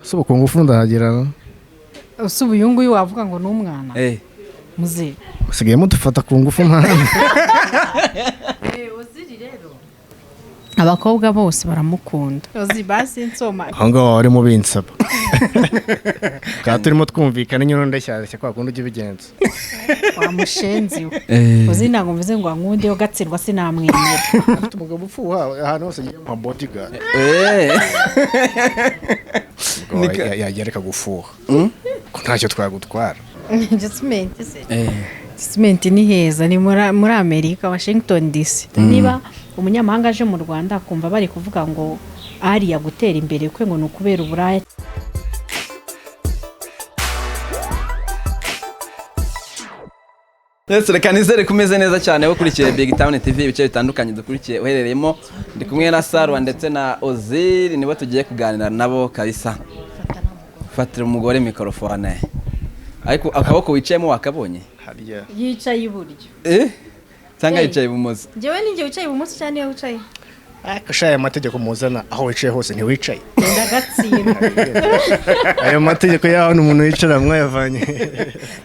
Subu ku ngufu ndahagera. Usubu yungu wavuga ngo n'umwana. Muze. Usigaye mudufata ku ngufu mwana. Oziri rero. Abakobwa bose baramukunda. Ozi basi nsoma. Hango wari mu binsaba. Ka turimo twumvikana nyine ndashyashya kwa kundi ugibigenza. Wa mushenzi. Ozi ntago mvuze ngo nkunde yo gatsirwa sinamwemera. Afite umugabo upfuha ahantu hose ngiye mu bodyguard. Yagereka gufuha. Ko ntacyo twagutwara. Cement ni heza ni muri Amerika Washington DC. Niba umunyamahanga aje mu Rwanda akumva bari kuvuga ngo ABAKOBWA gutera imbere kwe ngo nukubera uburaya. Reka nizere kumeze neza cyane ukurikiye BigTown TV ibice bitandukanye dukurikiye uherereyemo ndi kumwe na Salua ndetse na Ozil nibo tugiye kuganira nabo kabisa. Fatira umugore microphone. Ariko akaboko wicayemo wakabonye? Hariya. Yicaye iburyo. Cyangwa yicaye ibumoso? Jewe ninjye wicaye ibumoso cyane yo wicaye. Akashaya amategeko muzana aho wicaye hose ntiwicaye. Ndagatsira. Ayo mategeko yaho n'umuntu wicara mwayavanye.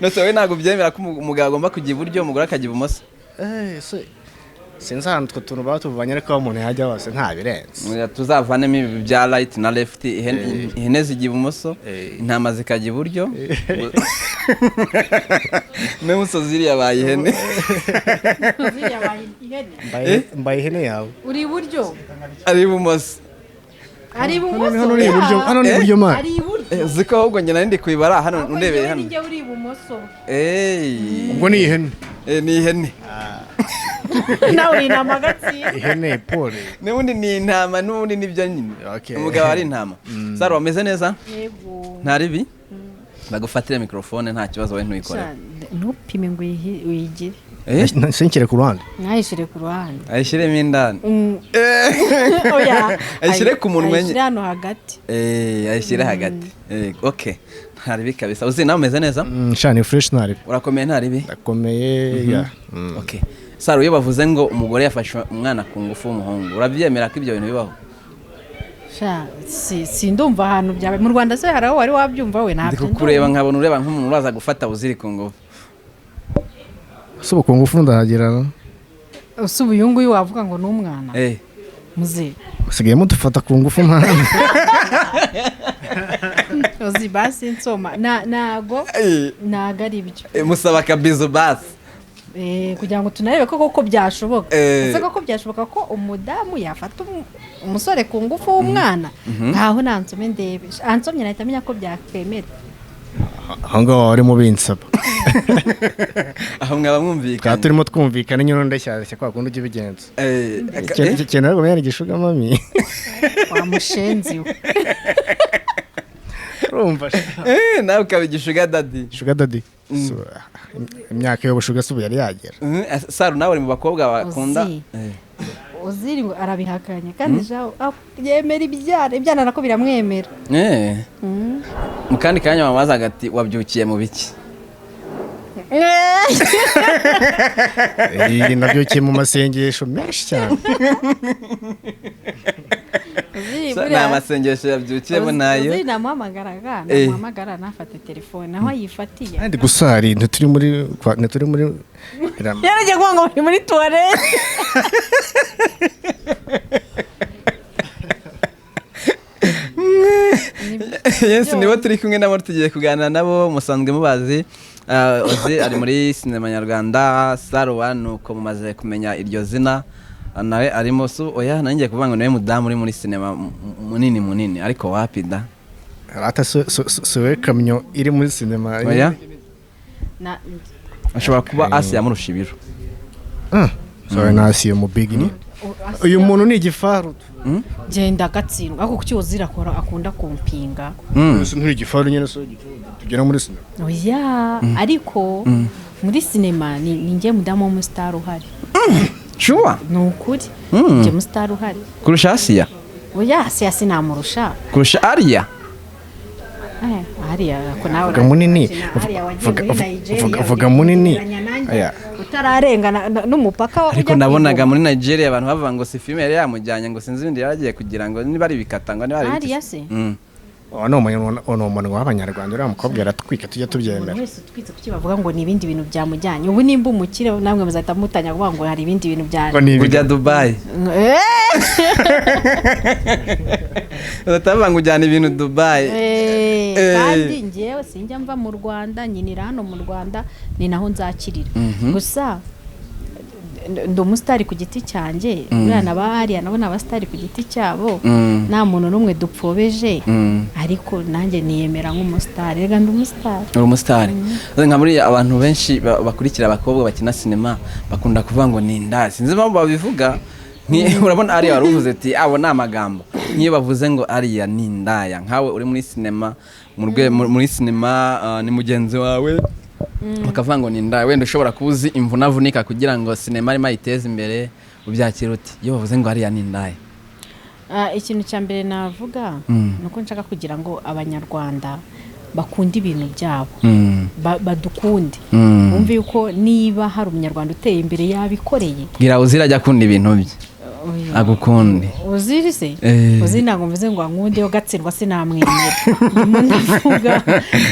Nose we ntago byemera ko umugabo agomba kujya iburyo umugore akajya ibumoso? Sinzi ahantu tuntu batuvanye ariko umuntu yajya hose nta birenze. Tuzavanemo ibi bya right na left ihene zijya ibumoso intama zikajya iburyo. Memusozi yabaye ihene. Mbaye ihene yawe. Uri iburyo? Ari ibumoso. Ari ibumoso. Hano ni iburyo, hano ni iburyo ma. Ari iburyo. Ziko ahubwo njye nari ndi kwibara hano undebeye hano. Njye uri ibumoso. Ubwo ni ihene. Ni ihene. Nawe intama gatsira. Ihene pole. N'ubundi ni intama n'ubundi nibyo nyine. Umugabo ari intama. Salua ameze neza? Yego. Ntaribi? Bagufatira microphone nta kibazo we ntuyikore. Ntupime ngo uyigire. Sinkire ku ruhande. Nayishire ku ruhande. Ayishiremo indani. Oya. Ayishire ku munwa Ayishire hano hagati. Ayishire hagati. Okay. Ntaribi kabisa. Uzi nawe umeze neza? Shani fresh ntaribi. Urakomeye ntaribi? Ndakomeye ya. Okay. Salua iyo bavuze ngo umugore yafashe umwana ku ngufu w'umuhungu urabyemera ko ibyo bintu bibaho? Si ndumva ahantu byawe mu Rwanda se haraho wari wabyumva we ntabyo. Ndi kukureba nkabona ureba nk'umuntu uraza gufata uziri ku ngufu. Subu ku ngufu ndahagera. Usubu yungu wavuga ngo n'umwana. Muze. Usigaye mudufata ku ngufu mwana. Ozi basi nsoma nago ari byo. Musaba kabizo basi. Kugira ngo tunarebe koko byashoboka. Ese koko byashoboka ko umudamu yafata umusore ku ngufu w'umwana nkaho nansome ndebe. Ansomye nahita menya ko byakwemera. Hango wari mu binsaba. Aho mwaba mwumvikana. Ka turimo twumvikana nyine ndashyashya kwa kundi ugibigenza. Cyane rero mwana gishuga mami. Wa mushenzi. Urumva? Nawe ukabigishuga daddy. Sugar daddy. Imyaka yo bushuga subu yari yagera. Salua nawe uri mu bakobwa bakunda. Oziri ngo arabihakanye kandi jaho yemera ibyana nako biramwemera. Mu kandi kanya mamaza gati wabyukiye mu biki? Nabyukiye mu masengesho menshi cyane. Na masengesho yabyukiyemo nayo. Oziri namuhamagara nafate telefone naho yifatiye. Kandi gusari ntituri muri Yaragiye kuvuga ngo uri muri toilette. Yes, nibo turi kumwe nabo tugiye kuganira nabo musanzwe mubazi. Ozil ari muri sinema nyarwanda. Salua nuko mumaze kumenya iryo zina. Nawe arimo oya nanjye kuvuga ngo nawe mudamu uri muri sinema munini ariko wapi da? Rata so kamyo iri muri sinema. Oya. Ashobora kuba Asia murusha ibiro. Sorry nasiye mu big ni. Uyu muntu ni igifaru. Genda gatsindwa ako kuki Ozil akunda kumpinga. Nturi igifaru nyine so tugera muri sinema. Oya ariko muri sinema ni nge mudamu wo mu star uhari. Sure. Nukuri. Nge mu star uhari. Kurusha Asia? Oya Asia sinamurusha. Kurusha Alliah? Alliah ko nawe. Vuga munini. Vuga munini. Aya. Utararengana n'umupaka ariko nabonaga muri Nigeria abantu bavuga ngo si film yari yamujyanye ngo sinzi ibindi yaragiye kugira ngo niba ari bikata ngo niba ari Alliah se. no umuntu w'abanyarwanda uriya mukobwa yaratwika tujya tubyemera wese twitse kuki bavuga ngo ni ibindi bintu byamujyanye ubu nimba umukire namwe muzahita mutanya kuvuga ngo hari ibindi bintu ujya Dubai utavuga ngo ujyana ibintu Dubai kandi njyewe sinjya mva mu Rwanda nyinira hano mu Rwanda ni naho nzakirira gusa ndi umusitari ku giti cyanjye urana bahariya nabo n'abasitari ku giti cyabo nta muntu n'umwe dupfobeje ariko nanjye niyemera nk'umusitari rega ndi umusitari uri umusitari nka muri abantu benshi bakurikira abakobwa bakina sinema bakunda kuvuga ngo ni inda sinzi impamvu babivuga urabona Alliah waruvuze ati abo ni amagambo nk'iyo bavuze ngo Alliah ni indaya nkawe uri muri sinema muri sinema ni mugenzi wawe bakavuga ngo ni indaya wenda ushobora kuzi imvunavunika kugira ngo sinema arimo ayiteze imbere ubyakira uti iyo bavuze ngo Alliah ni indaya ikintu cya mbere navuga ni uko nshaka kugira ngo abanyarwanda bakunda ibintu byabo badukunde bumve yuko niba hari umunyarwanda uteye imbere yabikoreye gira uzira ajya akunda ibintu bye agukunde uziri se uzi ntabwo mvuze ngo nkunde yo gatsindwa sinamwemera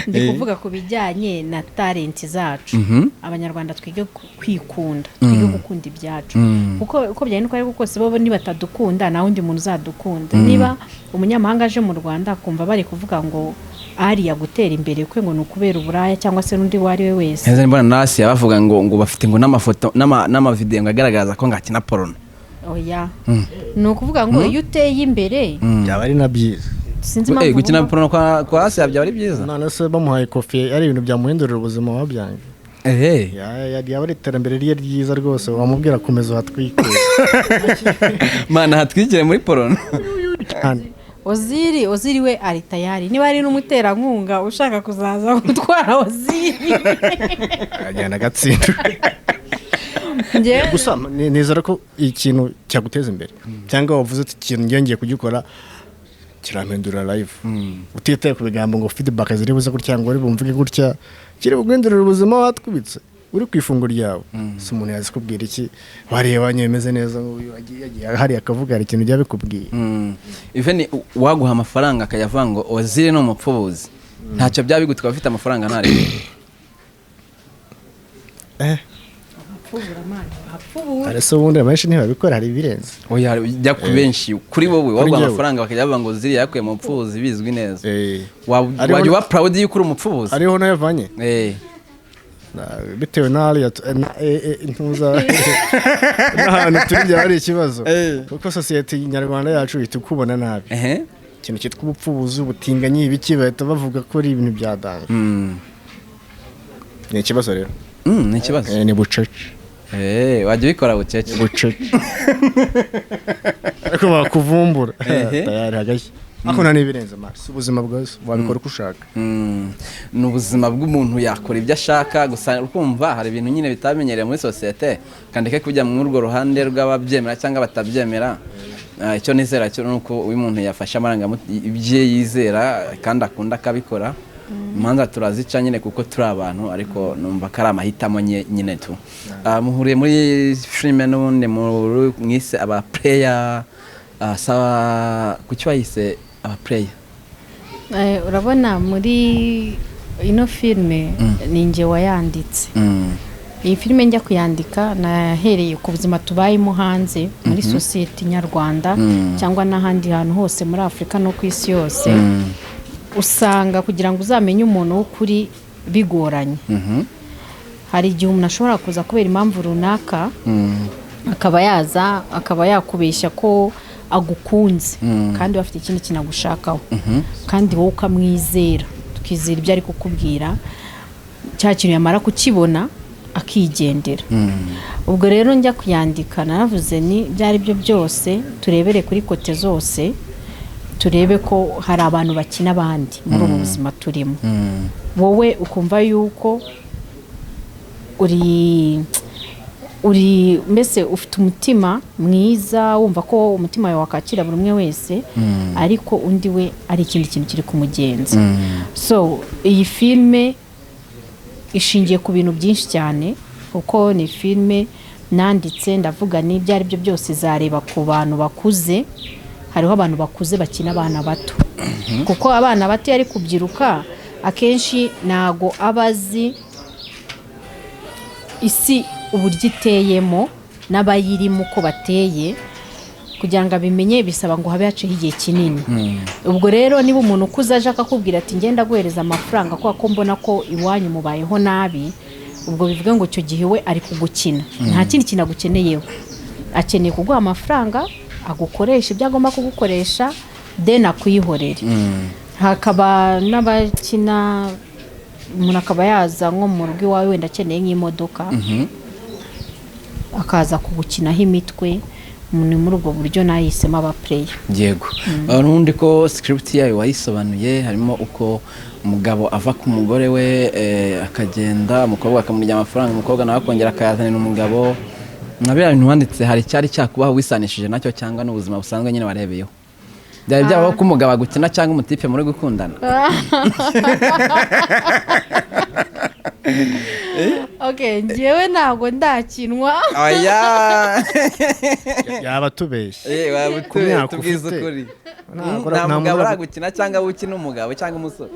ndi kuvuga ku bijyanye na talent zacu abanyarwanda twige kwikunda twige gukunda ibyacu kuko uko byane uko ari kose bo nibatadukunda naho undi muntu uzadukunda niba umunyamahanga aje mu Rwanda kumva bari kuvuga ngo Alliah gutera imbere kwe ngo nukubera uburaya cyangwa se n'undi wari we wese neza mbona nasi yabavuga ngo bafite ngo n'amafoto n'amavideo ngo agaragaza ko ngakina porno oya ni ukuvuga ngo iyo uteye imbere byaba ari na byiza sinzi impamvu gukina porno kwa hasi byaba ari byiza none se bamuhaye kofi ari ibintu byamuhindurira ubuzima wabyange yaba ari iterambere rye ryiza rwose wamubwira komeza uhatwike mana hatwikire muri porno Oziri we ari tayari niba ari n'umuterankunga ushaka kuzaza gutwara Oziri agenda gatsinda gusa nizera ko ikintu cyaguteza imbere cyangwa wavuze ati ikintu ngiye kugikora kirampindurira live utitaye ku bigambo ngo feedback ziri buze gutya ngo uri bumvuge gutya kiri buguhindurira ubuzima watwibitse uri ku ifunguro ryawe si umuntu yazi kubwira iki wareba nyemeze neza hari akavuga hari ikintu ujya bikubwiye even waguha amafaranga akayavuga ngo Oziri no mupfubuzi ntacyo byabigutwa bafite amafaranga ntari arese ubundi abenshi ntibabikora hari ibirenze oya jya ku benshi kuri wowe waguha amafaranga bakayavuga ngo Oziri yakuye mu mupfubuzi bizwi neza wajya uba proud yuko uri umupfubuzi ariho nayavanye bitewe na Alliah ntuza n'ahantu turi hari ikibazo kuko society nyarwanda yacu itukubona nabi ikintu cyitwa ubupfubuzi ubutinganyi ibiki bahita bavuga ko ari ibintu byadanga ni ikibazo rero ni ikibazo ni bucece wajya ubikora bucece ariko bakuvumbura tayari hagashya ako nta n'ibirenze amaso ubuzima bwose wabikora uko ushaka ni ubuzima bw'umuntu yakora ibyo ashaka gusa ukumva hari ibintu nyine bitamenyereye muri societe kandi ke kujya muri urwo ruhande rw'ababyemera cyangwa batabyemera icyo nizera cyo nuko uyu muntu yafasha amarangamutima ibyo yizera kandi akunda akabikora imanza turazica nyine kuko turi abantu ariko numva ko ari amahitamo nyine tu muhuriye muri filime n'ubundi mwise aba player sawa kuki wayise aba player urabona muri ino filime ni njye wayanditse iyi filime njya kuyandika nahereye ku buzima tubayemo hanze muri society nyarwanda cyangwa n'ahandi hantu hose muri Afurika no ku isi yose usanga kugira ngo uzamenye umuntu w'ukuri bigoranye hari igihe umuntu ashobora kuza kubera impamvu runaka akaba yakubeshya ko agukunze kandi bafite ikindi kinagushakaho kandi wowe ukamwizera tukizera ibyo ari kukubwira cya kintu yamara kukibona akigendera ubwo rero njya kuyandika naravuze ni byari byo byose turebere kuri kote zose turebe ko hari abantu bakina abandi muri ubu buzima turimo wowe ukumva yuko uri mbese ufite umutima mwiza wumva ko umutima wawe wakakira buri umwe wese ariko undi we ari ikindi kintu kiri kumugenza so iyi filime ishingiye ku bintu byinshi cyane kuko ni filime nanditse ndavuga n'ibyo ari byo byose izareba ku bantu bakuze hariho abantu bakuze bakina abana bato kuko abana bato yari kubyiruka akenshi ntago abazi isi uburyo iteyemo n'abayirimo uko bateye kugira ngo abimenye bisaba ngo habe haciye igihe kinini ubwo rero niba umuntu ukuze aje akakubwira ati ngenda guhereza amafaranga ko mbona ko iwanyu mubayeho nabi ubwo bivuga ngo icyo gihe we ari kugukina nta kindi kintu agukeneyeho akeneye kuguha amafaranga agukoresha ibyo agomba kugukoresha then akwihorere hakaba n'abakina umuntu akaba yaza nko mu rugo iwawe wenda akeneye nk'imodoka akaza kugukinaho imitwe ni muri ubwo buryo nahisemo abaplayer yego urundi ko script yayo wayisobanuye harimo uko umugabo ava ku mugore we akagenda umukobwa akamurya amafaranga umukobwa nawe akongera akayazanira umugabo nabira bintu wanditse hari cyari cyakubaho wisanishije nacyo cyangwa n'ubuzima busanzwe nyine warebeyeho byari byabaho ko umugabo agukina cyangwa umutipe muri gukundana okay njyewe ntabwo ndakinwa oya yaba tubeshye waba tubwiza ukuri nta mugabo aragukina cyangwa ukina umugabo cyangwa umusore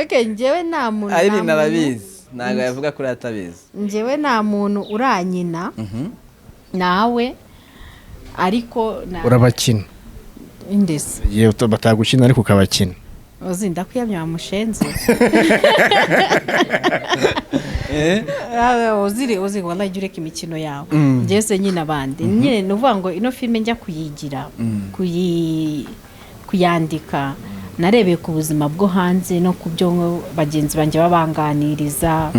okay njyewe nta muntu ari narabizi ntabwo yavuga kuri atabizi njyewe nta muntu uranyina nawe ariko urabakina indese yewe batagukina ariko ukabakina uzinda kwiyamya mushenze uzi wallahi jureka imikino yawe ngeze nyine abandi nyine nuvuga ngo ino filme njya kuyigira kuyandika narebeye ku buzima bwo hanze no ku byo bagenzi banjye babanganiriza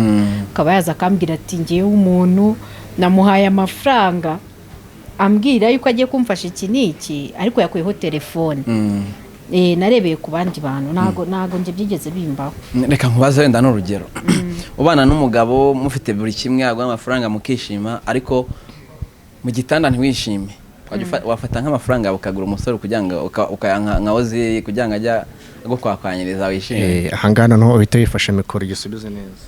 akaba yaza akambwira ati ngiye umuntu namuhaye amafaranga ambwira yuko agiye kumfasha iki niki ariko yakuyeho telefone narebeye ku bandi bantu ntago nje byigeze bimbaho reka nkubaze wenda n'urugero ubana n'umugabo mufite buri kimwe agwa amafaranga mukishima ariko mu gitanda ntiwishime wafata nk'amafaranga ukagura umusore kugira ngo ukayanka nkawozi kugira ngo ajya gukwakwanyiriza wishime ahangana no uhita wifashe mikoro igisubize neza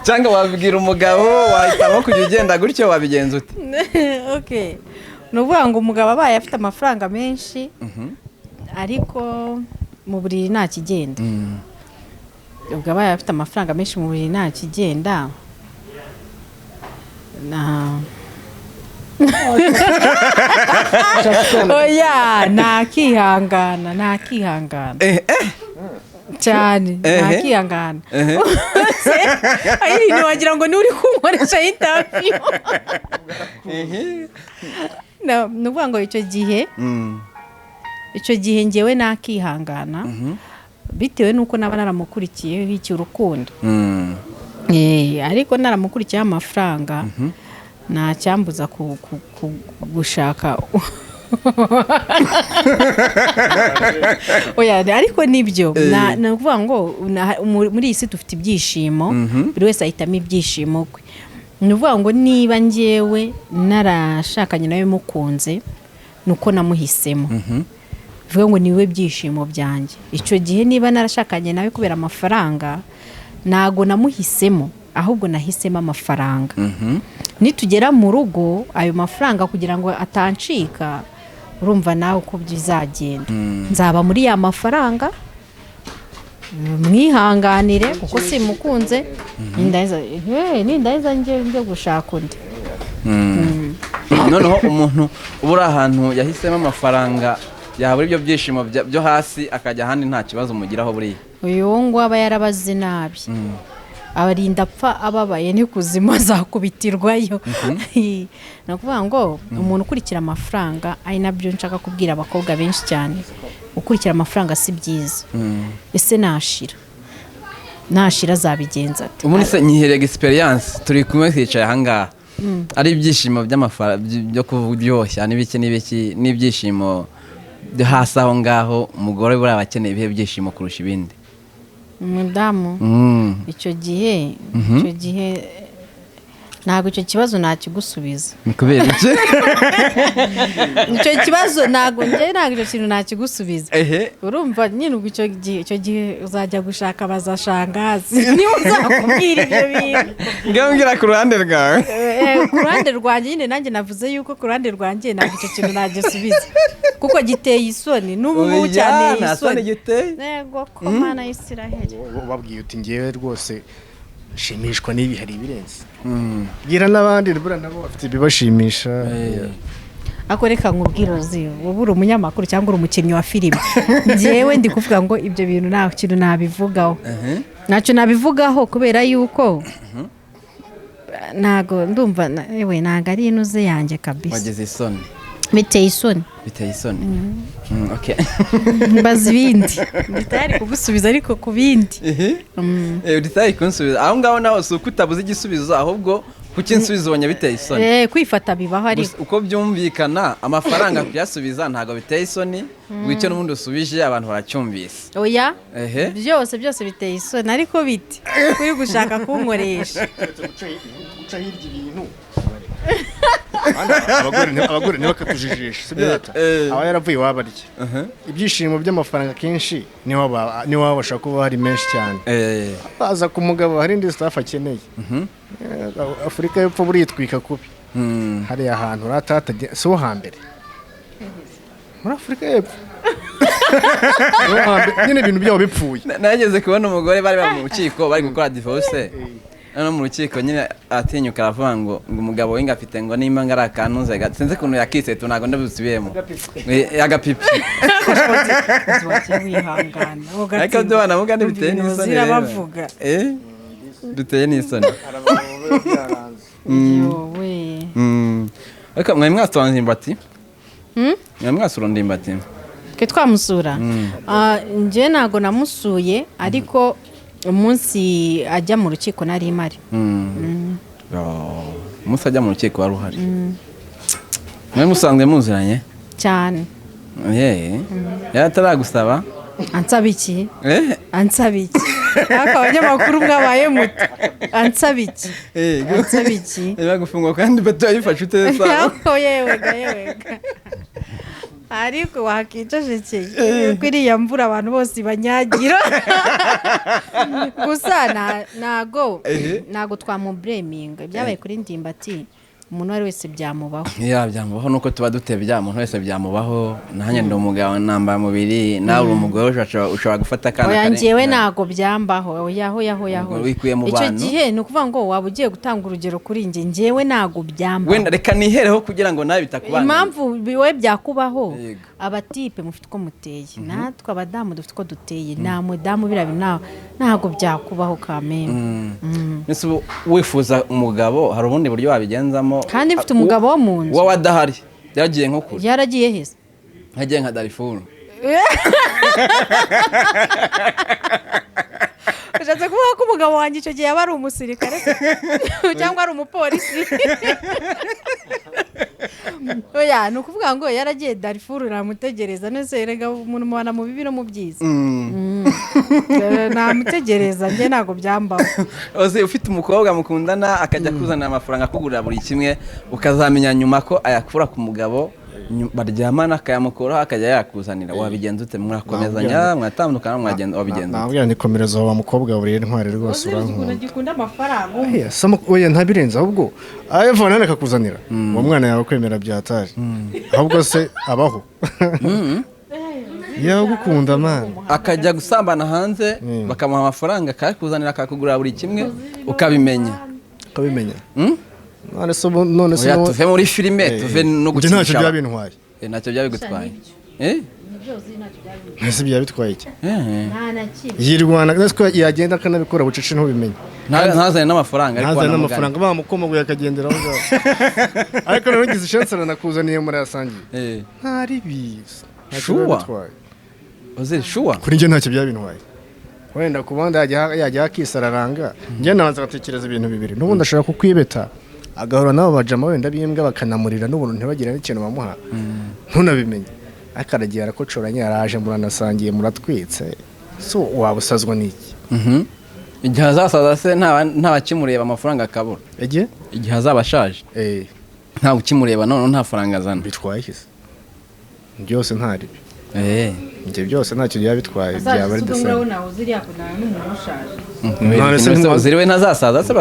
cyangwa wabwira umugabo wahitamo kujya ugenda gutyo wabigenza ute okay nuvuga ngo umugabo abaye afite amafaranga menshi ariko mu buriri nta kigenda ubwo abaye afite amafaranga menshi mu buriri nta kigenda oya ntakihangana cyane ntakihangana ayiri wagira ngo ni uri kunkoresha interview nuvuga ngo icyo gihe ngewe nakihangana bitewe nuko naba naramukurikiye iki urukundo ariko naramukurikiye amafaranga nta cyambuza gushaka oya ariko nibyo navuga ngo muri iyi si dufite ibyishimo buri wese ahitamo ibyishimo kwe nuvuga ngo niba ngewe narashakanye nawe mukunze nuko namuhisemo bivuga ngo niwe byishimo byanjye icyo gihe niba narashakanye nawe kubera amafaranga ntago namuhisemo ahubwo nahisemo amafaranga nitugera mu rugo ayo mafaranga kugira ngo atancika urumva nawe uko bizagenda nzaba muri ya mafaranga mwihanganire kuko simukunze nindahiza njye gushaka undi noneho umuntu ubura ahantu yahisemo amafaranga yabura ibyo byishimo byo hasi akajya ahandi nta kibazo umugiraho buriya uyu ngo aba yarabaze nabi abarinda apfa ababaye ni kuzima zakubitirwayo ni ukuvuga ngo umuntu ukurikira amafaranga ari nabyo nshaka kubwira abakobwa benshi cyane ukurikira amafaranga si byiza ese nashira azabigenza ati ubundi se nyiherega experience turi kumwe twicaye ahangaha ari ibyishimo by'amafaranga byo kuryoshya n'ibiki n'ibyishimo byo hasi aho ngaho umugore buriya abakeneye ibihe byishimo kurusha ibindi umudamu icyo gihe ntabwo icyo kibazo nakigusubiza kubera iki icyo kibazo ntabwo icyo kintu nakigusubiza urumva nyine ubwo icyo gihe uzajya gushaka bazashangazi niba uzakubwira ibyo bintu ngambwira ku ruhande rwawe ku ruhande rwanjye nyine nanjye navuze yuko ku ruhande rwanjye ntabwo icyo kintu nagisubiza kuko giteye isoni n'ubu cyane isoni yego ko Mana y'Isiraheli babwiye uti ngewe rwose shimishwa n'ibi hari ibirenze bwira n'abandi bura nabo bafite bibashimisha ako reka nkubwira uzi wowe uri umunyamakuru cyangwa uri umukinnyi wa filime ngewe ndi kuvuga ngo ibyo bintu nta kintu nabivugaho ntacyo nabivugaho kubera yuko ntago ndumva yewe ntago ari inuze yanjye kabisa wageze isoni biteye isoni okay mbaza ibindi bitari kugusubiza ariko ku bindi bitari kunsubiza aho ngaho naho si uko utabuze igisubizo ahubwo kuki nsubiza ubonye biteye isoni kwifata bibaho ariko uko byumvikana amafaranga kuyasubiza ntago biteye isoni wicyo n'ubundi usubije abantu baracyumvise oya byose biteye isoni ariko biti kuri gushaka kunkoresha guca hirya ibintu abagore ntibakatujijisha sibyo data aba yaravuye wabarya ibyishimo by'amafaranga kenshi niho bashaka kuba hari menshi cyane baza ku mugabo hari indi staff akeneye Afurika y'Epfo buritwika kubi hariya ahantu ratatajya si ho hambere muri Afurika y'Epfo nyine ibintu byabo bipfuye nageze kubona umugore bari mu rukiko bari gukora divorce no mu rukiko nyine atinyuka aravuga ngo umugabo we ngafite ngo nimba ngara kanuze sinze kuntu yakise tunago ndabusubiyemo agapipi ariko dubana muga ndibiteye n'isoni zirabavuga duteye n'isoni yowe ariko mwe mwasura ndimbati mwe mwasura ndimbati ke twamusura nje nago namusuye ariko umunsi ajya mu rukiko nari imari umunsi ajya mu rukiko wari uhari mwe musanzwe muziranye cyane yataragusaba ansaba iki ariko abanyamakuru mwabaye muto ansaba iki bagufungwa kandi batayifashe uteza yewe ariko wakicecekeye ko iriya mvura abantu bose banyagira gusa nago twamubureminga byabaye kuri ndimbati umuntu wari wese byamubaho byamubaho nuko tuba dutebya umuntu wese byamubaho nanjye ndi umugabo namba mubiri nawe uri umugore ushobora gufata akana kare njyewe nago byambaho yaho wikuye mu bantu icyo gihe ni ukuvuga ngo waba ugiye gutanga urugero kuri njyewe nago byambaho wenda reka nihereho kugira ngo nawe bitakubana impamvu biwe byakubaho abatipe mufite uko muteye natwe abadamu dufite uko duteye nta mudamu birabi ntago byakubaho kameme nese wifuza umugabo hari ubundi buryo wabigenzamo kandi mfite umugabo wo mu nzu wowe adahari yagiye nko kure yaragiye hese hagiye nka Darifuru ushatse kuvuga ko umugabo wanjye icyo gihe yaba ari umusirikare cyangwa ari umupolisi oya ni ukuvuga ngo yaragiye Darifuru namutegereza nese erega umuntu mubana mu bibi no mu byiza namutegereza njye ntago byambaho oze ufite umukobwa mukundana akajya kuzana amafaranga akugurira buri kimwe ukazamenya nyuma ko ayakura ku mugabo baryamana akayamukoraho akajya yakuzanira wabigenza ute murakomezanya mwatandukana mwagenda wabigenza nabwira ndikomereza wa mukobwa buriye ntware rwose urankunda gikunda amafaranga oya ntabirenza ahubwo ayavana nakakuzanira uwo mwana yawe kwemera byatari ahubwo se abaho yagukunda man akajya gusambana hanze bakamuha amafaranga akakuzanira akakugurira buri kimwe ukabimenya none se tuve muri filime tuve no gukinisha ntacyo byabintwaye ntacyo byabigutwaye ntese byabitwaye iki yirwana natwe yagenda akanabikora bucece ntubimenye ntazane n'amafaranga bamukomaguye akagendera aho ngaho ariko rero ngize chance nakuzaniye muri yasangiye ntari biza shuwa kuri njye ntacyo byabintwaye wenda kubanda yajya akisararanga njye nabanza gatekereza ibintu bibiri n'ubundi ashaka kukwibeta agahora nabo bajama wenda bimbwa bakanamurira n'ubuntu ntibagira n'ikintu bamuha ntunabimenye akaragiye arakocoranye araje muranasangiye muratwitse so wabusazwa n'iki igihe azasaza se nta bakimureba amafaranga akabura igihe azaba ashaje nta ukimureba none nta faranga azana bitwaye se byose ntari njye byose ntacyo byaba bitwaye byaba ari dese uziriwe ntazasaza se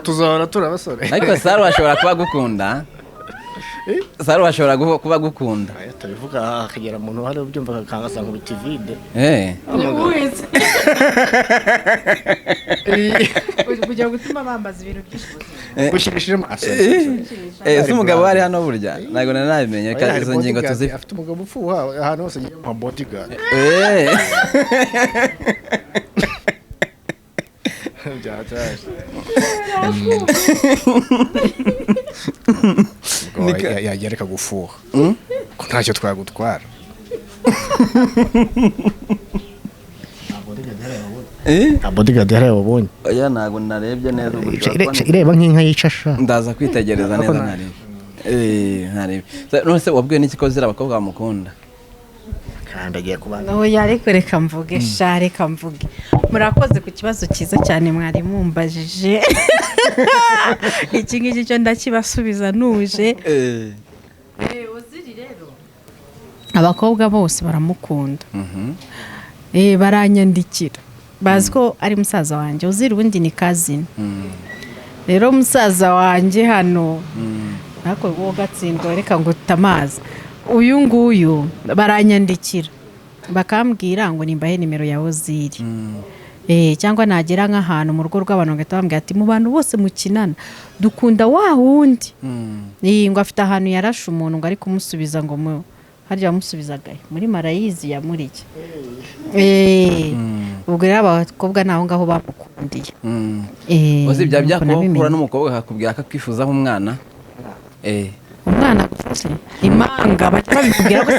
tuzahora turabasore ariko Salua ashobora kuba gukunda Salua ashobora kuba gukunda tabivuga akagera umuntu hari ubyumva akangasanga ubiti vide kujya gutuma bambaza ibintu byinshi gushirishiramo ese umugabo wari hano burya ntago nanabimenye kandi izo ngingo tuzi afite umugabo upfuha ahantu hose ngiye mu bodyguard yagereka gufuha ko ntacyo twagutwara bodyguard yari wabonye oya ntago narebye neza ireba nk'inka yicasha ndaza kwitegereza neza ntarebe none se wabwiye n'iki ko zira abakobwa bamukunda kandi agiye kubana oya ariko reka mvuge reka mvuge murakoze ku kibazo cyiza cyane mwari mumbajije iki ngiki cyo ndakibasubiza nuje uziri rero abakobwa bose baramukunda baranyandikira bazi ko ari musaza wanjye uziri ubundi ni kazini rero musaza wanjye hano ariko wowe gatsindwa reka ngo tamaza uyu nguyu baranyandikira bakambwira ngo nimbahe nimero ya Oziri cyangwa nagera nk'ahantu mu rugo rw'abantu bagahita bambwira ati mu bantu bose mukinana dukunda wa wundi ngo afite ahantu yarashe umuntu ngo ari kumusubiza ngo harya yamusubizagaye muri Marayizi ya Muriki ubwo rero abakobwa naho ngaho bamukundiye uzi bya byakora n'umukobwa akakubwira ko akwifuza nk'umwana umwana gufashe imanga bajya babikubwira ko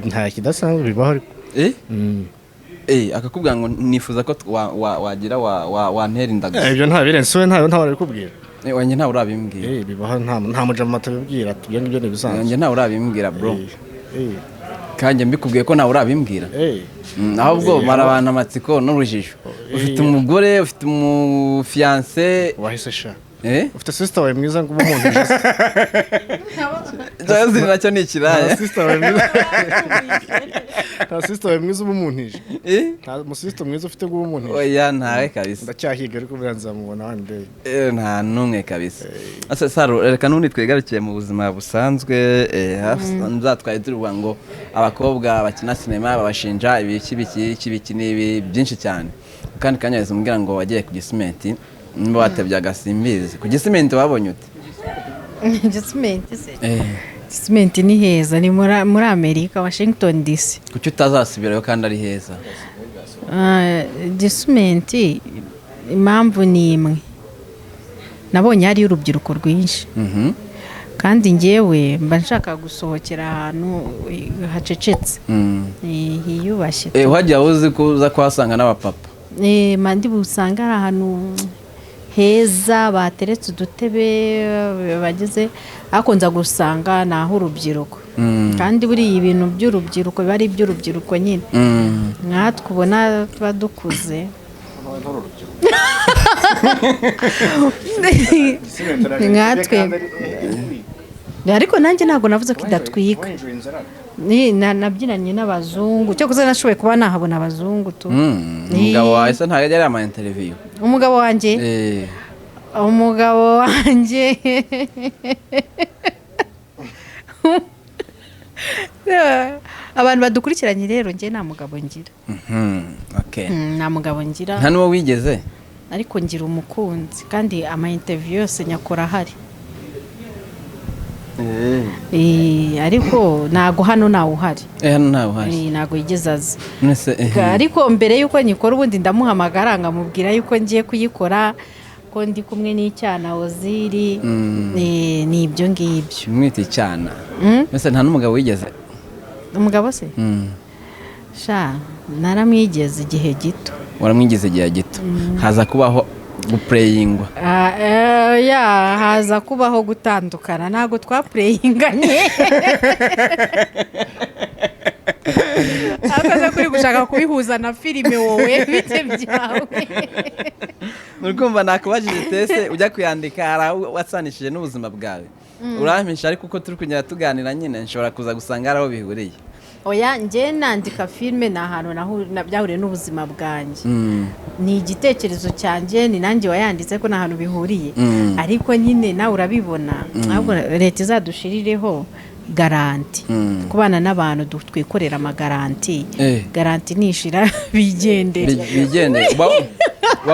nta kidasanzwe bibaho akakubwira ngo nifuza ko wagira wantera indaga ibyo nta birenze we ntawe urabikubwira wanjye ntawe urabimbwira bibaho nta mujama atabibwira ibyo ngibyo ni ibisanzwe wanjye ntawe urabimbwira bro kandi mbikubwiye ko ntawe urabimbwira ahubwo barabana amatsiko n'urujijo ufite umugore ufite umufiance wahise sha ufite sister wawe mwiza ngo umuntu uje Jazi nacyo ni ikiraya sister wawe mwiza nta sister wawe mwiza umuntije nta musister mwiza ufite ngo umuntije oya ntawe kabisa ndacyahiga ariko biranzamubona hande nta numwe kabisa ase Salua reka nundi twegarukiye mu buzima busanzwe nzatwaye turuvuga ngo abakobwa bakina sinema babashinja ibiki n'ibi byinshi cyane kandi kanyaheze umbwira ngo wagiye ku Gisimenti nimba watebye agasimbizi ku Gisimenti wabonye ute Gisimenti se Gisimenti ni heza ni muri Amerika Washington DC kuki utazasubirayo kandi ari heza Gisimenti impamvu ni imwe nabonye hari urubyiruko rwinshi kandi ngewe mba nshaka gusohokera ahantu hacecetse hiyubashye wajya uzi ko uza kuhasanga n'abapapa mandi busanga ari ahantu heza bateretse udutebe bageze akonza gusanga naho urubyiruko kandi buri ibintu by'urubyiruko biba ari iby'urubyiruko nyine nkatwe ubona tuba dukuze nkatwe ariko nanjye ntabwo navuze ko idatwika nabyinanye n'abazungu cyo kuza nashoboye kuba nahabona abazungu tu umugabo wawe se ntabwo yari ama interview umugabo wanjye abantu badukurikiranye rero njye nta mugabo ngira nta mugabo ngira nta n'uwo wigeze ariko ngira umukunzi kandi ama interview yose nyakora ahari ariko ntago hano nawe uhari hano nawe uhari ntago yigeze aza ariko mbere y'uko nyikora ubundi ndamuhamagara nkamubwira yuko ngiye kuyikora ko ndi kumwe n'icyana Oziri ni ibyo ngibyo mwita icyana mbese nta n'umugabo wigeze umugabo se sha naramwigeze igihe gito waramwigeze igihe gito haza kubaho gupureyingwa haza kubaho gutandukana ntabwo twapureyinganye akaza kuri urashaka kubihuza na filime wowe bite byawe Nukumva nakubajije tese ujya kuyandika hari wasanishije n'ubuzima bwawe urampisha ariko uko turi kugenda tuganira nyine nshobora kuza gusanga ari aho bihuriye oya njye nandika filime ni ahantu byahuriye n'ubuzima bwanjye ni igitekerezo cyanjye ni nanjye wayanditse ko nta hantu bihuriye ariko nyine nawe urabibona ahubwo leta izadushirireho garanti kubana n'abantu twikorera amagaranti garanti nishira bigendere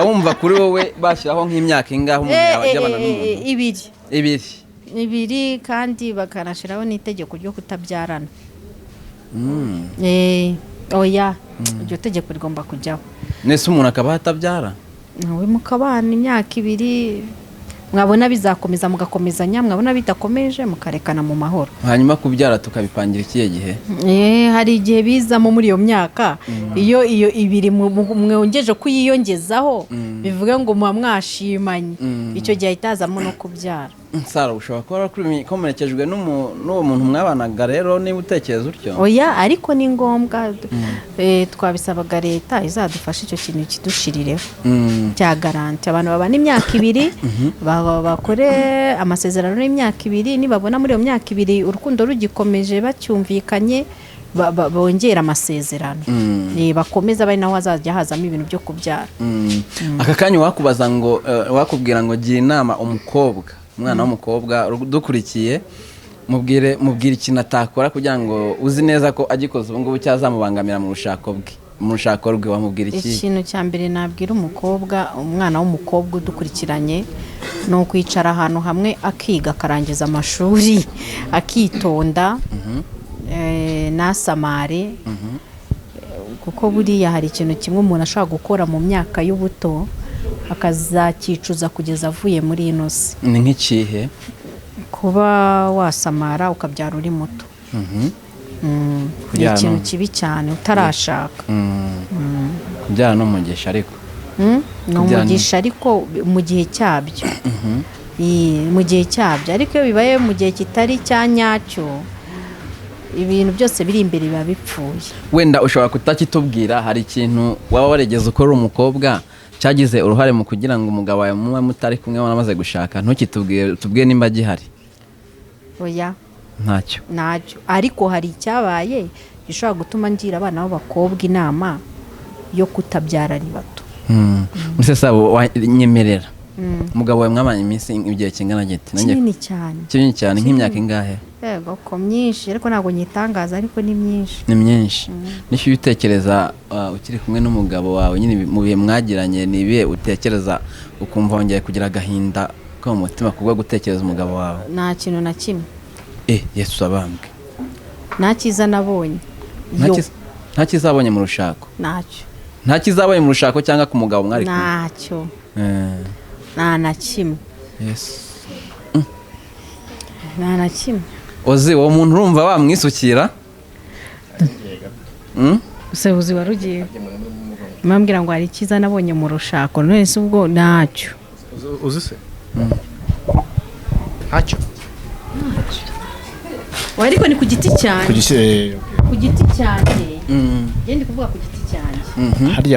wumva kuri wowe bashyiraho nk'imyaka ingaho umuntu yabana n'umuntu ibiri kandi bakanashyiraho n'itegeko ryo kutabyarana oya iryo tegeko rigomba kujyaho nese umuntu akaba atabyara nawe mukabana imyaka 2 mwabona bizakomeza mugakomezanya mwabona bitakomeje mukarekana mu mahoro hanyuma kubyara tukabipangira ikiye gihe hari igihe bizamo muri iyo myaka iyo 2 mwongeje kuyiyongezaho bivuga ngo muba mwashimanye icyo gihe itazamo no kubyara Sara ushobora kuba komerekejwe n'uwo muntu mwabanaga rero niba utekereza utyo oya ariko ni ngombwa twabisabaga leta izadufasha icyo kintu kidushirireho cya garanti abantu babana imyaka 2 bakore amasezerano y'imyaka 2 nibabona muri iyo myaka 2 urukundo rugikomeje bacyumvikanye bongera amasezerano bakomeza bari naho hazajya hazamo ibintu byo kubyara aka kanya wakubaza ngo wakubwira ngo gira inama umwana w'umukobwa dukurikiye mubwire ikintu atakora kugira ngo uzi neza ko agikoze ubu ngubu cyazamubangamira mu rushako rwe wamubwira iki ikintu cya mbere nabwira umwana w'umukobwa udukurikiranye ni ukwicara ahantu hamwe akiga akarangiza amashuri akitonda nasamare kuko buriya hari ikintu kimwe umuntu ashobora gukora mu myaka y'ubuto akazakicuza kugeza avuye muri ino si ni nk'ikihe kuba wasamara ukabyara uri muto ni ikintu kibi cyane utarashaka kubyara no mugisha ariko ni umugisha ariko mu gihe cyabyo mu gihe cyabyo ariko iyo bibaye mu gihe kitari cya nyacyo ibintu byose biri imbere biba bipfuye wenda ushobora kutakitubwira hari ikintu waba waregeze ukora umukobwa cyagize uruhare mu kugira ngo umugabo wawe muba mutari kumwe wanamaze gushaka ntukitubwire nimba gihari oya ntacyo ariko hari icyabaye gishobora gutuma ngira abana b'abakobwa inama yo kutabyara ari bato mbese sabo wanyemerera umugabo wawe mwamanye iminsi igihe kingana gite kinini cyane nk'imyaka ingahe yego ko myinshi ariko ntabwo nyitangaza ariko ni myinshi n'icyo utekereza ukiri kumwe n'umugabo wawe nyine mu bihe mwagiranye ni ibihe utekereza ukumva wongeye kugira agahinda ko mu mutima kubwo gutekereza umugabo wawe nta kintu na kimwe Yesu abambwe nta cyiza nabonye nta kizabonye mu rushako nta kizabonye mu rushako cyangwa ku mugabo mwari kumwe ntacyo nta na kimwe nta na kimwe Ozi uwo muntu urumva wamwisukira uzi warugiye mwambwira ngo hari icyiza nabonye mu rushako none se ubwo ntacyo uzi se ntacyo ariko ni ku giti cyane ku giti cyane ngende kuvuga ku giti cyane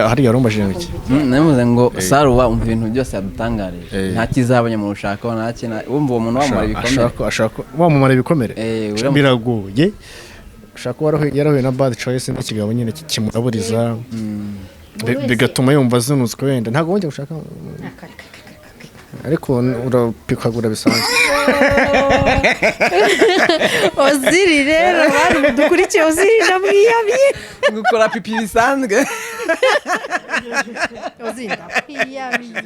hariya rumbajije iki namuze ngo Salua umva ibintu byose yadutangarije nta kizabonye mu rushako nta kintu wumva uwo muntu wamumara ibikomere ashaka wamumara ibikomere biragoye ushaka yarahuye na bad choice n'ikigabo nyine kimuraburiza bigatuma yumva azunutswe wenda ntabwo wongera gushaka ariko urapikagura bisanzwe Oziri rero bari dukurikiye Oziri ndamwiyamye gukora pipi bisanzwe Oziri ndamwiyamye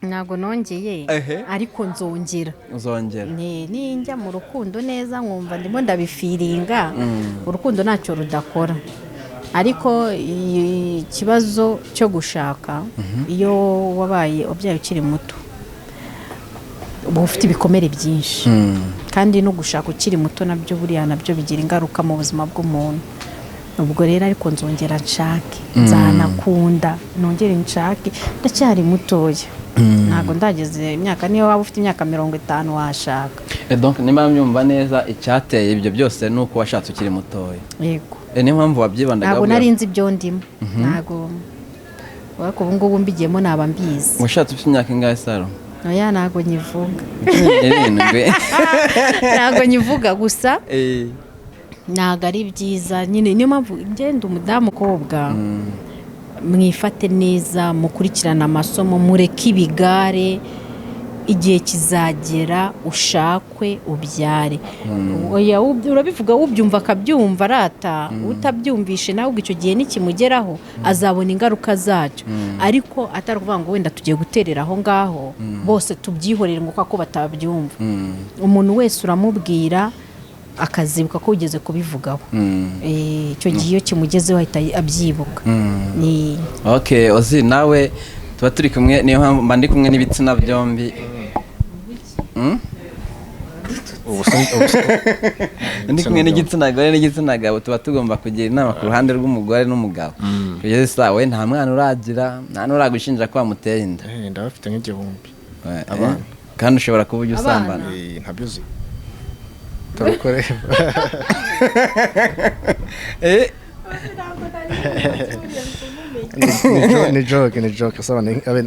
ntago nongeye ariko nzongera ninjya mu rukundo neza nkumva ndimo ndabifiringa urukundo ntacyo rudakora ariko ikibazo cyo gushaka iyo wabaye ubyaye ukiri muto uba ufite ibikomere byinshi kandi no gushaka ukiri muto nabyo buriya nabyo bigira ingaruka mu buzima bw'umuntu ubwo rero ariko nzongera nshake nzanakunda nongere nshake ndacyari mutoya ntabwo ndageze imyaka, niyo waba ufite imyaka 50 washaka. Donc nimba myumva neza icyateye ibyo byose nuko washatse ukiri mutoya. Yego. Niyo mpamvu wabyibandaga. Ntabwo nari nzi ibyo ndimo. Ntabwo wako ubu ngubu mbigiyemo naba mbizi. Washatse ufite imyaka ingahe Saro? Oya ntabwo nyivuga. Ntabwo nyivuga gusa. Ntabwo ari byiza nyine, niyo mpamvu ngenda umudamu kobwa mwifate neza, mukurikirana amasomo, mureke ibigare, igihe kizagera ushakwe ubyare. Oya urabivuga ubyumva akabyumva arata, utabyumvishe nawe icyo gihe nikimugeraho azabona ingaruka zacyo, ariko atari kuvuga ngo wenda tugiye guterera aho ngaho bose tubyihorere ngo ko batabyumva. Umuntu wese uramubwira akazibuka ko ugeze kubivugaho. Icyo gihe iyo kimugezeho ahita abyibuka. Okay, Ozi nawe tuba turi kumwe, niyo mpamvu mba ndi kumwe n'ibitsina byombi. Ndi kumwe n'igitsina gore n'igitsina gabo, tuba tugomba kugira inama ku ruhande rw'umugore n'umugabo. Kugeza saa we nta mwana uragira, nta n'uragushinja ko wamuteye inda. Ndabafite nk'igihumbi abana, kandi ushobora kuba ujya usambana. Ntabyo uzi turakoreba. Ni joke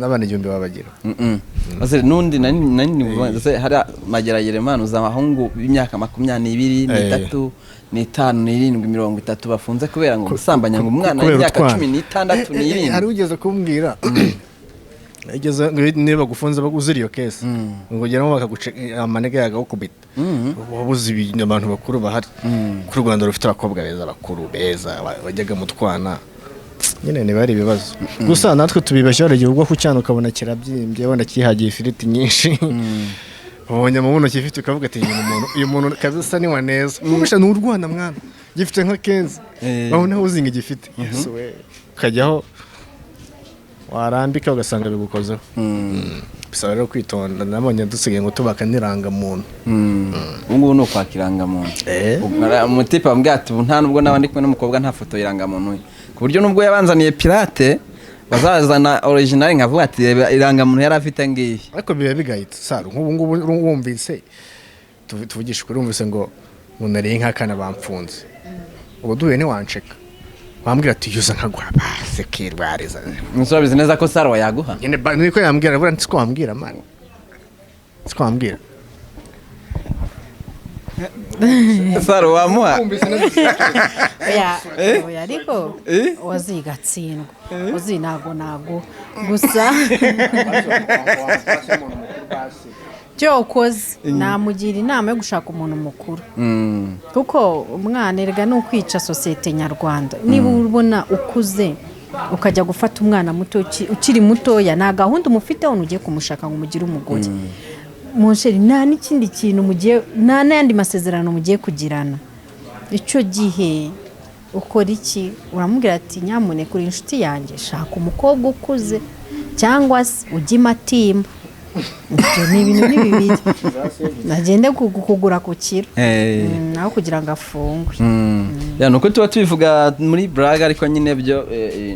abana igihumbi babagira. Ase nundi nani buze hari mageragere man uzabahungu b'imyaka 22 n'itatu n'itanu n'irindwi 30 bafunze kubera ngo gusambanya ngo umwana w'imyaka 16 n'irindwi. Hari ugeze kumbwira igeze niba gufunze baguzira iyo case ngo geramo bakaguce amanega yagakubita. Wabuze ibintu abantu bakuru bahari ku Rwanda rufite abakobwa beza bakuru beza bajyaga mu twana. Nyine ni bari ibibazo. Gusa natwe tubibashyara igihugu ku cyano ukabona kirabyimbye wenda kihagiye ifiriti nyinshi. Ubonye mu buno kifite ukavuga ati uyu muntu kabisa ni waneza. Umusha ni urwana mwana. Gifite nka Kenzi. Babona uzinga gifite. Yesu we. Kajyaho warambika ugasanga bigukozeho. Bisaba rero kwitonda, nabonye dusigaye ngo tubaka niranga muntu. Ubungu no kwakiranga muntu. Umutipa ambwira ati nta nubwo nabandi kumwe n'umukobwa nta foto iranga muntu. Ku buryo nubwo yabanzaniye pirate bazazana original nkavuga ati iranga muntu yari afite ngiyi. Ariko biba bigayitse Saro, nk'ubu wumvise tuvugisha kuri wumvise ngo munari nk'akana bamfunze. Ubu duhuye ni wancheka. Bambwira ati yuza nkagura base kirwariza. Musobize neza ko Saro yaguha. Nyine niko yambwira bura ntiko wambwira man. Siko wambwira. Saro wamuha. Oya ariko wazigatsindwa. Uzi nago gusa cyokoze namugira inama yo gushaka umuntu mukuru. Kuko umwana erega no kwica societe nyarwanda. Niba ubona ukuze ukajya gufata umwana muto ukiri mutoya, na gahunda umufite wone ugiye kumushaka ngo mugire umugore. Monsheri nta n'ikindi kintu mugiye nta n'andi masezerano mugiye kugirana. Icyo gihe ukora iki? Uramubwira ati nyamune kuri inshuti yanjye shaka umukobwa ukuze cyangwa se ujye matimba. Ni ibintu bibiri. Nagende kugura ku kiro naho kugira ngo afungwe. Nuko tuba tubivuga muri Braga, ariko nyine byo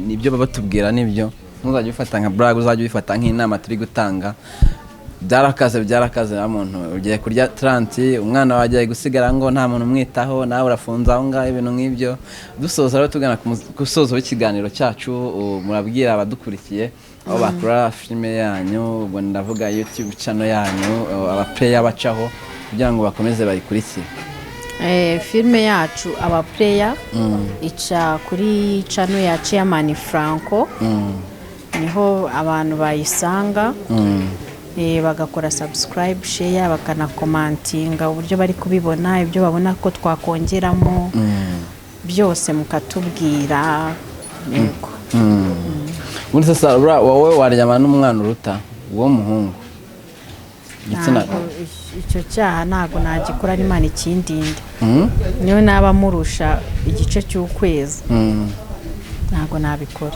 nibyo baba tubwira nibyo. Ntuzajye ufata nka Braga, uzajye ubifata nk'inama turi gutanga. Byarakaze umuntu ugiye kurya 30 umwana wagiye gusigara ngo nta muntu umwitaho, nawe urafunza aho ngaho ibintu nk'ibyo. Dusoza rero tugana kusoza w'ikiganiro cyacu, murabwira abadukurikiye aho bakora filme yanyu, ubwo ndavuga YouTube channel yanyu, abaplayer bacaho kugira ngo bakomeze bayikurikire. Filme yacu abaplayer ica kuri channel ya Chairman Franco, niho abantu bayisanga. Bagakora subscribe, share, bakana commentinga uburyo bari kubibona, ibyo babona ko twakongeramo byose mukatubwira. Yego. Muri sasa wowe waryama n'umwana uruta uwo muhungu. Gitsina icyo cyaha ntago nagikora n'Imana ikindinde. Niyo naba murusha igice cy'ukwezi. Ntago nabikora.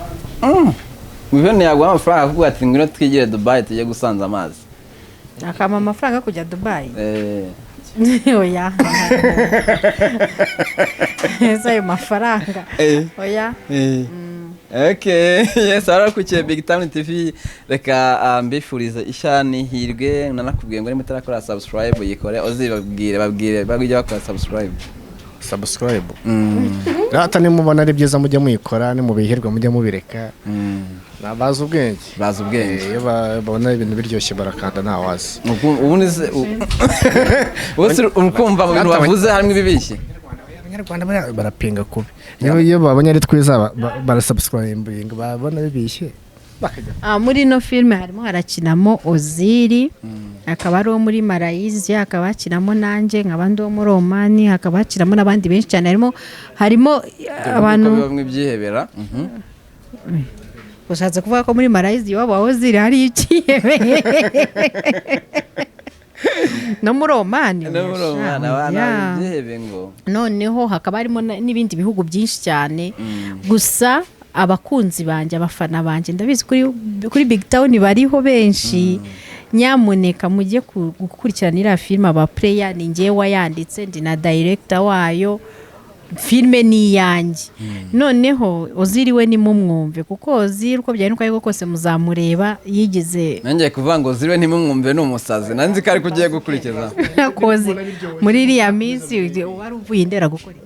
Wibone yagwa amafaranga kuko ati ngwino twigire Dubai tujye gusanza amazi. Akama amafaranga kujya Dubai? Oya. Esa yo mafaranga. Oya. Okay, yes, arakukiye BigTown TV reka mbifuriza ishani hirwe nanakubwiye ngo mutarakora subscribe yikore babwire bakora subscribe rata ni mubona ari byiza mujye muyikora ni mubihirwa mujye mubireka bazi ubwenge iyo babona ibintu biryoshye barakanda nta wazi ubundi ukumva mu bintu bavuze harimo ibibishye Abanyarwanda barapinga kubi iyo babonye ari twiza barasubscribe babona bibishye muri no filme harimo harakinamo Oziri akaba ari wo muri Malaysia akaba hakinamo nanjye nk'abandi wo muri Oman akaba hakinamo n'abandi benshi cyane harimo abantu bamwe byihebera ushatse kuvuga ko muri Malaysia waba Oziri hari ikihebe no muri Oman abana byihebe ngo noneho hakaba harimo n'ibindi bihugu byinshi cyane gusa abakunzi banje abafana banje ndabizi kuri BigTown bariho benshi nyamuneka mujye gukurikiranira filme aba player ni ngiye wayanditse ndi na director wayo filme ni yanjye noneho Oziri we ni mumwumve kuko Oziri uko byari nuko kose muzamureba yigize nanjye kuvuga ngo Oziri we ni mumwumve n'umusazi nanzi kari kugiye gukurikiza nakoze muri iriya minsi wari uvuye indera gukora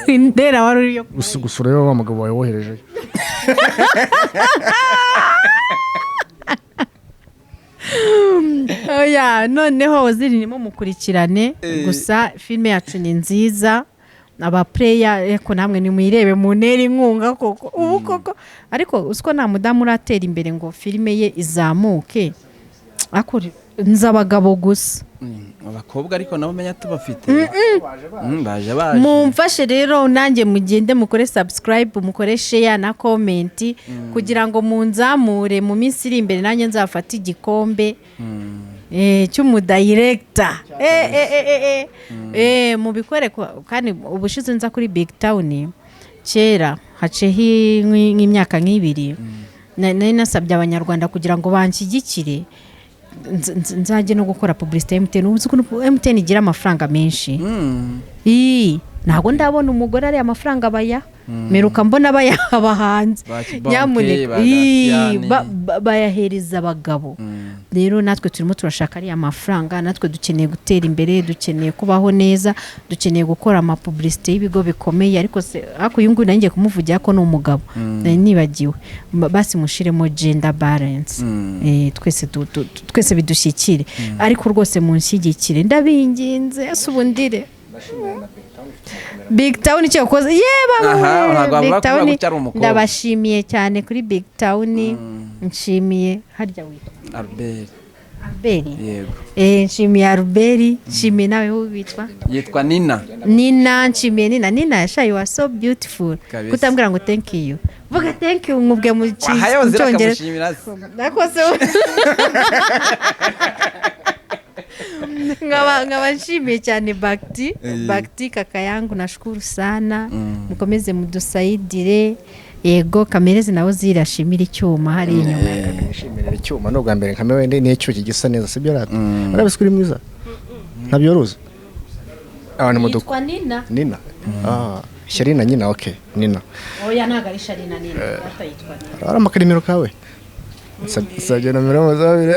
indera wari uriyo gusura yo wa mugabo wawe wohereje oya noneho Oziri nimo mukurikirane gusa filme yacu ni nziza aba player eko namwe ni muyirebe mu ntera inkunga koko ubu koko ariko usko nta mudamu uratera imbere ngo filme ye izamuke akuri nzabagabo gusa abakobwa ariko nabo menya tubafite baje mumfashe rero nanjye mugende mukore subscribe mukore share na comment kugira ngo munzamure mu minsi iri imbere nanjye nzafata igikombe cy'umudirector mubikore kandi ubushize nza kuri BigTown kera haceho nk'imyaka nk'ibiri nari nasabye abanyarwanda kugira ngo banshyigikire nzajye no gukora publicité MTN uzi ko MTN igira amafaranga menshi ntago ndabona umugore ari amafaranga baya meruka mbona bayabahanze nyamuneka bayahereza abagabo rero natwe turimo turashaka ari amafaranga natwe dukeneye gutera imbere dukeneye kubaho neza dukeneye gukora ama publicité y'ibigo bikomeye ariko akuyungu nanjye kumuvugira ko n'umugabo nibagiwe basi mushiremo gender balance twese bidushyikire ariko rwose munshyigikire ndabinginze asubundire BigTown cyo koze BigTown ndabashimiye cyane kuri BigTown nshimiye harya witwa Albert yego nshimiye Albert nshimiye nawe witwa yitwa Nina nshimiye Nina yashaye wa so beautiful kutambwira ngo thank you vuga thank you ngubwe mu cyongereza nakose ngaba nshimiye cyane Bakti kaka yangu nashukuru sana mukomeze mudusaidire yego kamereze nawe zirashimira icyuma hari inyuma yakashimira icyuma no bwa mbere nkamewe n'icyo kigisa neza sibyo rata arabisukuri mwiza ntabyo ruzi abantu muduko Nina Sharina nyina okay Nina oya ntago ari Sharina Nina atayitwa Nina ara makarimero kawe sajya nomero muzabire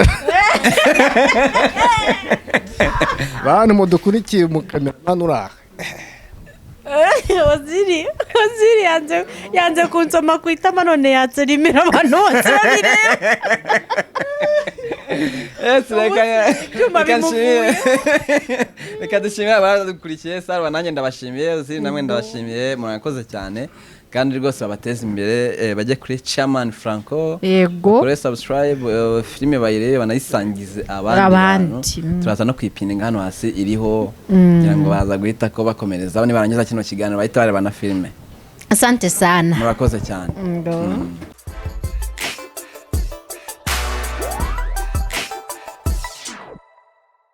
bana mudukurikiye mu kamera uraha Oziri yanze kunsoma kwitama none yatserimira abantu bose babireba reka dushimire abadukurikiye Salua nanjye ndabashimiye Oziri namwe ndabashimiye murakoze cyane kandi rwose babateza imbere bajye kuri Chairman Franco yego kuri subscribe filime bayirebe banayisangize abandi turaza no kwipinga hano hasi iriho kugira ngo baza guhita ko bakomereza nibarangiza kino kiganiro bahita bareba na filime asante sana murakoze cyane